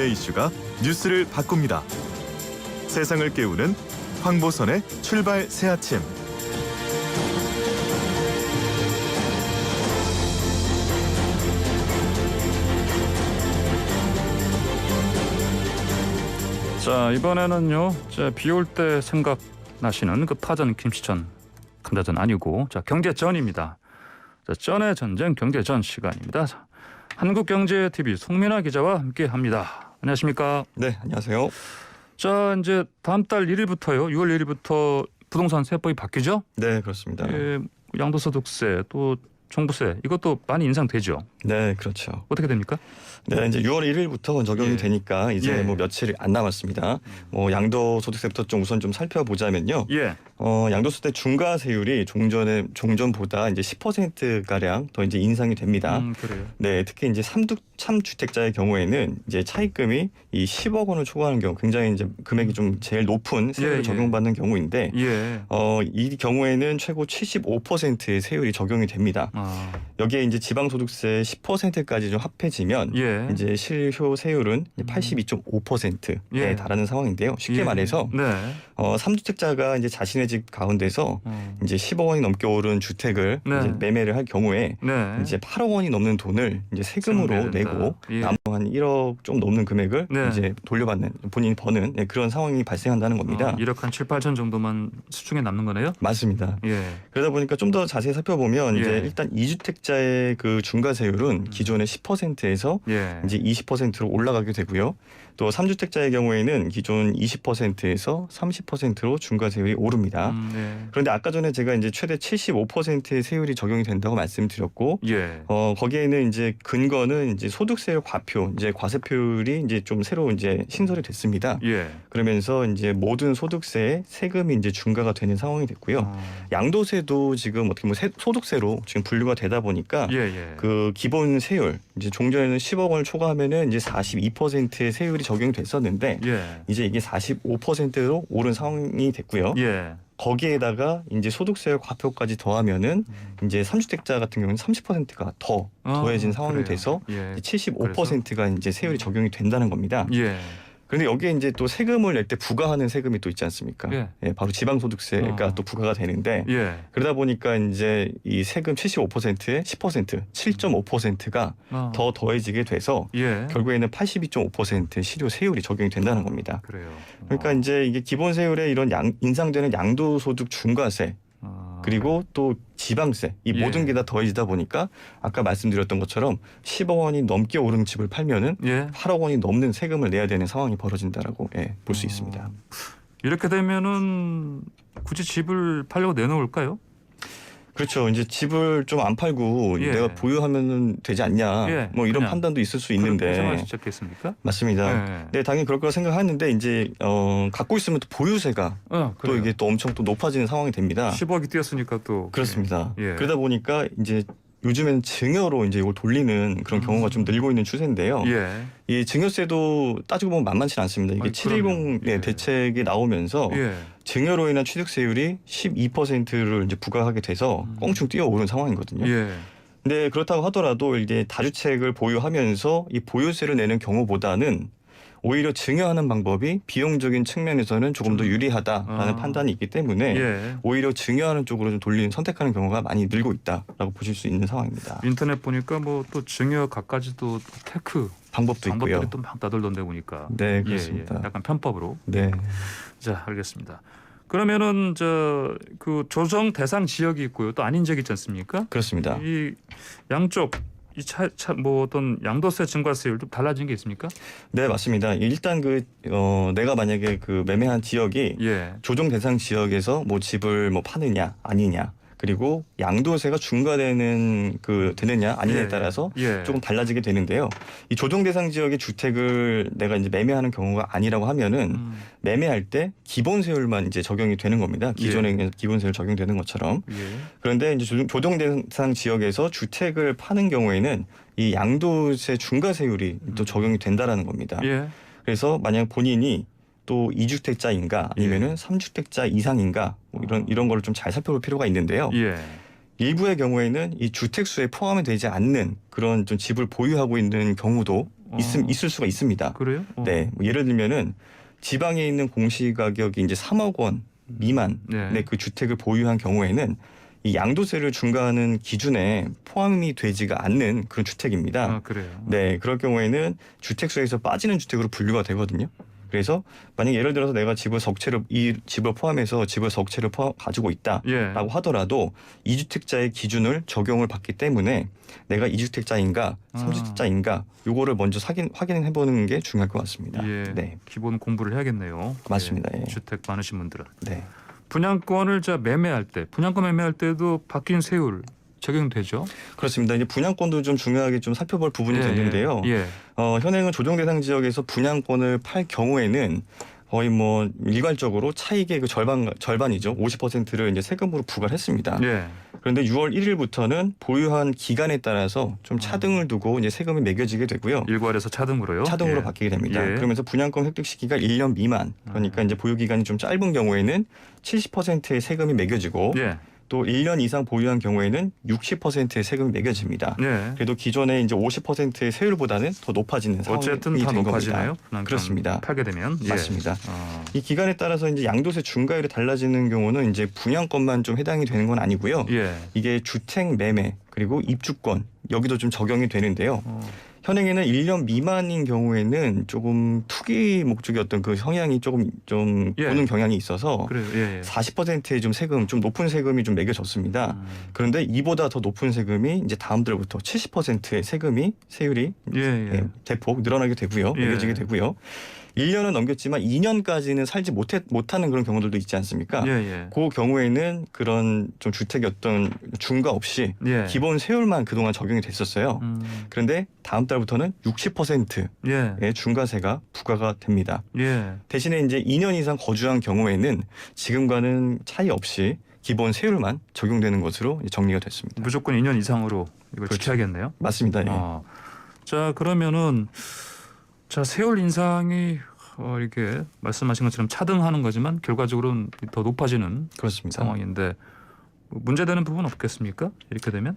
국내 이슈가 뉴스를 바꿉니다. 세상을 깨우는 황보선의 출발 새아침. 자, 이번에는요. 비 올 때 생각나시는 그 파전 김치전, 감자전 아니고 경제전입니다. 전의 전쟁 경제전 시간입니다. 한국경제TV 송민아 기자와 함께합니다. 안녕하십니까? 네, 안녕하세요. 자, 이제 다음 달 1일부터요. 6월 1일부터 부동산 세법이 바뀌죠? 네, 그렇습니다. 양도소득세 또 종부세 이것도 많이 인상되죠? 네, 그렇죠. 어떻게 됩니까? 네, 이제 6월 1일부터 적용이 되니까 이제 뭐 며칠 안 남았습니다. 양도소득세부터 좀 우선 좀 살펴보자면요. 양도소득세 중과세율이 종전보다 이제 10% 가량 더 이제 인상이 됩니다. 그래요. 네, 특히 이제 3주택자의 경우에는 이제 차입금이 이 10억 원을 초과하는 경우, 굉장히 이제 금액이 좀 제일 높은 세율을 적용받는 경우인데, 이 경우에는 최고 75%의 세율이 적용이 됩니다. 여기에 이제 지방소득세 10%까지 좀 합해지면 이제 실효 세율은 82.5%에 달하는 상황인데요. 쉽게 말해서 3주택자가 이제 자신의 집 가운데서 이제 10억 원이 넘게 오른 주택을 이제 매매를 할 경우에 이제 8억 원이 넘는 돈을 이제 세금으로 내고 남은 한 1억 좀 넘는 금액을 이제 돌려받는, 본인이 버는 그런 상황이 발생한다는 겁니다. 1억 한 7, 8천 정도만 수중에 남는 거네요? 맞습니다. 그러다 보니까 좀 더 자세히 살펴보면 이제 일단 2주택자의 그 중과세율은 기존의 10%에서 이제 20%로 올라가게 되고요. 또 3주택자의 경우에는 기존 20%에서 30%로 중과세율이 오릅니다. 그런데 아까 전에 제가 이제 최대 75%의 세율이 적용이 된다고 말씀드렸고, 거기에는 이제 근거는 이제 소득세율 과표, 이제 과세표율이 이제 좀 새로 이제 신설이 됐습니다. 그러면서 이제 모든 소득세에 세금이 이제 중과가 되는 상황이 됐고요. 양도세도 지금 어떻게 보면 소득세로 지금 분류가 되다 보니까 그 기본 세율, 이제 종전에는 10억 원을 초과하면은 이제 42%의 세율이 적용이 됐었는데 이제 이게 45%로 오른 상황이 됐고요. 거기에다가 이제 소득세 과표까지 더하면은 이제 3주택자 같은 경우는 30%가 더 더해진 상황이 돼서 75%가 이제 세율이 적용이 된다는 겁니다. 그런데 여기에 이제 또 세금을 낼 때 부과하는 세금이 또 있지 않습니까? 바로 지방소득세가 또 부과가 되는데 그러다 보니까 이제 이 세금 75%에 10%, 7.5%가 더 더해지게 돼서 결국에는 82.5% 실효 세율이 적용이 된다는 겁니다. 그러니까 이제 이게 기본 세율에 이런 인상되는 양도소득 중과세 그리고 또 지방세 이 모든 게 다 더해지다 보니까 아까 말씀드렸던 것처럼 10억 원이 넘게 오른 집을 팔면은 8억 원이 넘는 세금을 내야 되는 상황이 벌어진다라고 볼 수 있습니다. 이렇게 되면은 굳이 집을 팔려고 내놓을까요? 그렇죠. 이제 집을 좀 안 팔고 내가 보유하면 되지 않냐. 뭐 이런 판단도 있을 수 있는데. 그런 생각을 시작했습니까? 맞습니다. 네, 당연히 그럴 거라 생각하는데 이제 갖고 있으면 또 보유세가 또 이게 또 엄청 또 높아지는 상황이 됩니다. 10억이 뛰었으니까 또. 그렇습니다. 그러다 보니까 이제 요즘에는 증여로 이제 이걸 돌리는 그런 경우가 좀 늘고 있는 추세인데요. 이 증여세도 따지고 보면 만만치 않습니다. 이게 710 대책이 나오면서 증여로 인한 취득세율이 12%를 이제 부과하게 돼서 껑충 뛰어오른 상황이거든요. 근데 그렇다고 하더라도 이제 다주택을 보유하면서 이 보유세를 내는 경우보다는 오히려 증여하는 방법이 비용적인 측면에서는 조금 더 유리하다라는 판단이 있기 때문에 오히려 증여하는 쪽으로 좀 선택하는 경우가 많이 늘고 있다라고 보실 수 있는 상황입니다. 인터넷 보니까 뭐 또 증여 갖가지도 테크 방법도 있고요. 방법들이 또 막 나돌던데 보니까. 네, 그렇습니다. 약간 편법으로. 네. 자, 알겠습니다. 그러면은 그 조정 대상 지역이 있고요, 또 아닌 지역이 있지 않습니까? 그렇습니다. 이 양쪽 이 뭐 어떤 양도세 증과세율 좀 달라진 게 있습니까? 네, 맞습니다. 일단 내가 만약에 그 매매한 지역이 조정 대상 지역에서 뭐 집을 뭐 파느냐 아니냐, 그리고 양도세가 중과되는 되느냐 아니냐에 따라서 조금 달라지게 되는데요. 이 조정 대상 지역의 주택을 내가 이제 매매하는 경우가 아니라고 하면은 매매할 때 기본 세율만 이제 적용이 되는 겁니다. 기존에 기본 세율 적용되는 것처럼. 그런데 이제 조정 대상 지역에서 주택을 파는 경우에는 이 양도세 중과세율이 또 적용이 된다라는 겁니다. 그래서 만약 본인이 또 2주택자인가 아니면은 3주택자 이상인가 뭐 이런 거를 좀 잘 살펴볼 필요가 있는데요. 일부의 경우에는 이 주택수에 포함이 되지 않는 그런 좀 집을 보유하고 있는 경우도 있을 수가 있습니다. 그래요? 네, 뭐 예를 들면은 지방에 있는 공시가격이 이제 3억 원 미만의 네. 그 주택을 보유한 경우에는 이 양도세를 중과하는 기준에 포함이 되지가 않는 그런 주택입니다. 아, 그래요. 네, 그럴 경우에는 주택수에서 빠지는 주택으로 분류가 되거든요. 그래서 만약 예를 들어서 내가 이 집을 포함해서 집을 석채를 가지고 있다라고 예. 하더라도 2주택자의 기준을 적용을 받기 때문에 내가 2주택자인가 3주택자인가 요거를 먼저 확인해 보는 게 중요할 것 같습니다. 예. 네, 기본 공부를 해야겠네요. 맞습니다. 예. 주택 많으신 분들은. 네. 분양권을 매매할 때, 분양권 매매할 때도 바뀐 세율 적용되죠? 그렇습니다. 이제 분양권도 좀 중요하게 좀 살펴볼 부분이 되는데요. 예. 현행은 조정 대상 지역에서 분양권을 팔 경우에는 거의 뭐 일괄적으로 차익의 그 절반이죠. 50%를 이제 세금으로 부과를 했습니다. 예. 그런데 6월 1일부터는 보유한 기간에 따라서 좀 차등을 두고 이제 세금이 매겨지게 되고요. 일괄에서 차등으로요? 차등으로 예. 바뀌게 됩니다. 예. 그러면서 분양권 획득 시기가 1년 미만, 그러니까 이제 보유 기간이 좀 짧은 경우에는 70%의 세금이 매겨지고 예. 또 1년 이상 보유한 경우에는 60%의 세금이 매겨집니다. 예. 그래도 기존의 이제 50%의 세율보다는 더 높아지는 상황이 어쨌든 된 다 겁니다. 높아지나요? 그렇습니다. 팔게 되면 예. 맞습니다. 이 기간에 따라서 이제 양도세 중과율이 달라지는 경우는 이제 분양권만 좀 해당이 되는 건 아니고요. 예. 이게 주택 매매 그리고 입주권 여기도 좀 적용이 되는데요. 현행에는 1년 미만인 경우에는 조금 투기 목적의 어떤 그 성향이 조금 좀 예. 보는 경향이 있어서 그래요. 예. 40%의 좀 세금, 좀 높은 세금이 좀 매겨졌습니다. 그런데 이보다 더 높은 세금이 이제 다음 달부터 70%의 세율이 예. 대폭 늘어나게 되고요. 예. 매겨지게 되고요. 1년은 넘겼지만 2년까지는 살지 못하는 그런 경우들도 있지 않습니까? 예. 그 경우에는 그런 좀 주택의 어떤 중과 없이 예. 기본 세율만 그동안 적용이 됐었어요. 그런데 다음 달부터는 60%의 예. 중과세가 부과가 됩니다. 예. 대신에 이제 2년 이상 거주한 경우에는 지금과는 차이 없이 기본 세율만 적용되는 것으로 정리가 됐습니다. 무조건 2년 이상으로 이걸 그렇죠. 지켜야겠네요. 맞습니다. 예. 자, 그러면은 세율 인상이 이렇게 말씀하신 것처럼 차등하는 거지만 결과적으로는 더 높아지는 그렇습니다. 상황인데 문제되는 부분 없겠습니까? 이렇게 되면?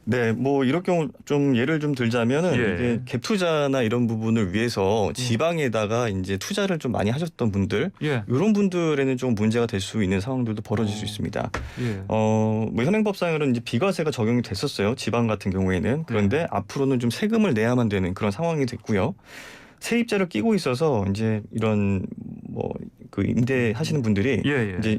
네, 뭐 이럴 경우 좀 예를 좀 들자면은 예. 이게 갭 투자나 이런 부분을 위해서 지방에다가 이제 투자를 좀 많이 하셨던 분들 예. 이런 분들에는 좀 문제가 될 수 있는 상황들도 벌어질 수 있습니다. 예. 뭐 현행법상으로는 이제 비과세가 적용이 됐었어요. 지방 같은 경우에는. 그런데 앞으로는 좀 세금을 내야만 되는 그런 상황이 됐고요. 세입자를 끼고 있어서 이제 이런 그 임대하시는 분들이 예. 이제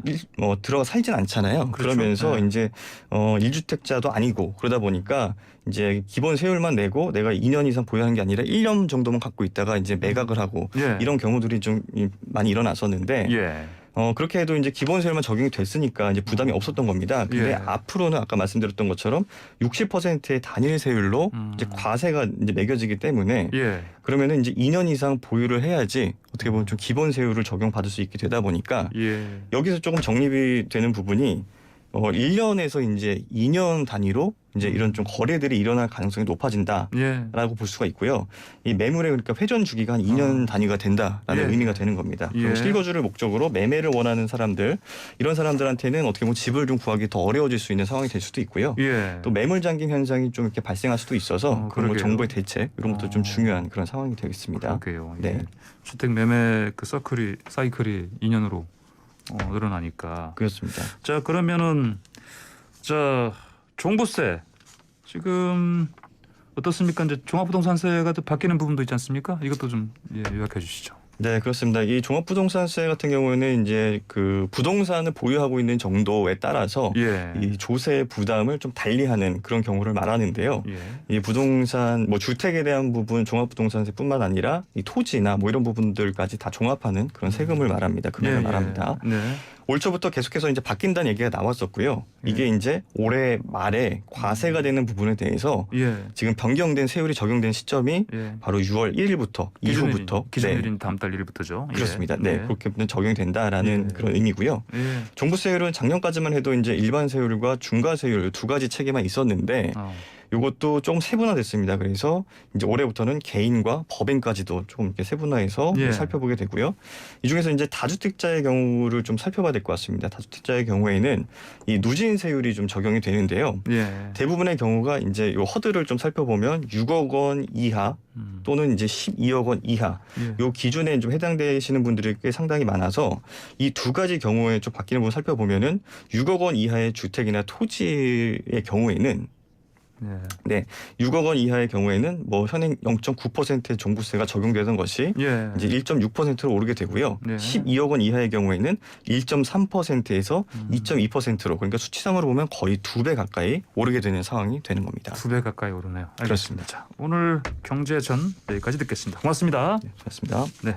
들어가 살진 않잖아요. 그렇죠. 그러면서 예. 이제 1주택자도 아니고 그러다 보니까 이제 기본 세율만 내고 내가 2년 이상 보유하는 게 아니라 1년 정도만 갖고 있다가 이제 매각을 하고 예. 이런 경우들이 좀 많이 일어났었는데 예. 그렇게 해도 이제 기본 세율만 적용이 됐으니까 이제 부담이 없었던 겁니다. 근데 예. 앞으로는 아까 말씀드렸던 것처럼 60%의 단일 세율로 이제 과세가 이제 매겨지기 때문에 예. 그러면은 이제 2년 이상 보유를 해야지 어떻게 보면 좀 기본 세율을 적용받을 수 있게 되다 보니까 예. 여기서 조금 정립이 되는 부분이 1년에서 이제 2년 단위로 이제 이런 좀 거래들이 일어날 가능성이 높아진다라고 예. 볼 수가 있고요. 이 매물의 그러니까 회전 주기가 한 2년 단위가 된다라는 예. 의미가 되는 겁니다. 예. 그럼 실거주를 목적으로 매매를 원하는 사람들 이런 사람들한테는 어떻게 보면 집을 좀 구하기 더 어려워질 수 있는 상황이 될 수도 있고요. 예. 또 매물 잠김 현상이 좀 이렇게 발생할 수도 있어서 그런 거 그러게요. 정부의 대책 이런 것도 좀 중요한 그런 상황이 되겠습니다. 그러게요. 네. 예. 주택 매매 그 사이클이 2년으로 늘어나니까. 그렇습니다. 자, 그러면은 종부세 지금 어떻습니까? 이제 종합부동산세가 또 바뀌는 부분도 있지 않습니까? 이것도 좀 요약해 주시죠. 네, 그렇습니다. 이 종합부동산세 같은 경우에는 이제 그 부동산을 보유하고 있는 정도에 따라서 예. 이 조세 부담을 좀 달리하는 그런 경우를 말하는데요. 예. 이 부동산 주택에 대한 부분 종합부동산세뿐만 아니라 이 토지나 이런 부분들까지 다 종합하는 그런 세금을 말합니다. 금액을 말합니다. 네. 올 초부터 계속해서 이제 바뀐다는 얘기가 나왔었고요. 이게 이제 올해 말에 과세가 되는 부분에 대해서 예. 지금 변경된 세율이 적용된 시점이 예. 바로 6월 1일부터 이후부터 기준일인 다음 달 1일부터죠. 그렇습니다. 네, 그렇게 적용이 된다라는 그런 의미고요. 예. 종부세율은 작년까지만 해도 이제 일반 세율과 중과세율 두 가지 체계만 있었는데 이것도 조금 세분화됐습니다. 그래서 이제 올해부터는 개인과 법인까지도 조금 이렇게 세분화해서 예. 살펴보게 되고요. 이 중에서 이제 다주택자의 경우를 좀 살펴봐야 될 것 같습니다. 다주택자의 경우에는 이 누진세율이 좀 적용이 되는데요. 예. 대부분의 경우가 이제 요 허들을 좀 살펴보면 6억 원 이하 또는 이제 12억 원 이하 예. 요 기준에 좀 해당되시는 분들이 꽤 상당히 많아서 이 두 가지 경우에 좀 바뀌는 부분 살펴보면은 6억 원 이하의 주택이나 토지의 경우에는 예. 네, 6억 원 이하의 경우에는 뭐 현행 0.9%의 종부세가 적용되던 것이 예. 이제 1.6%로 오르게 되고요. 네. 12억 원 이하의 경우에는 1.3%에서 2.2%로 그러니까 수치상으로 보면 거의 2배 가까이 오르게 되는 상황이 되는 겁니다. 2배 가까이 오르네요. 알겠습니다. 그렇습니다. 자, 오늘 경제전 여기까지 듣겠습니다. 고맙습니다. 네, 좋습니다. 네.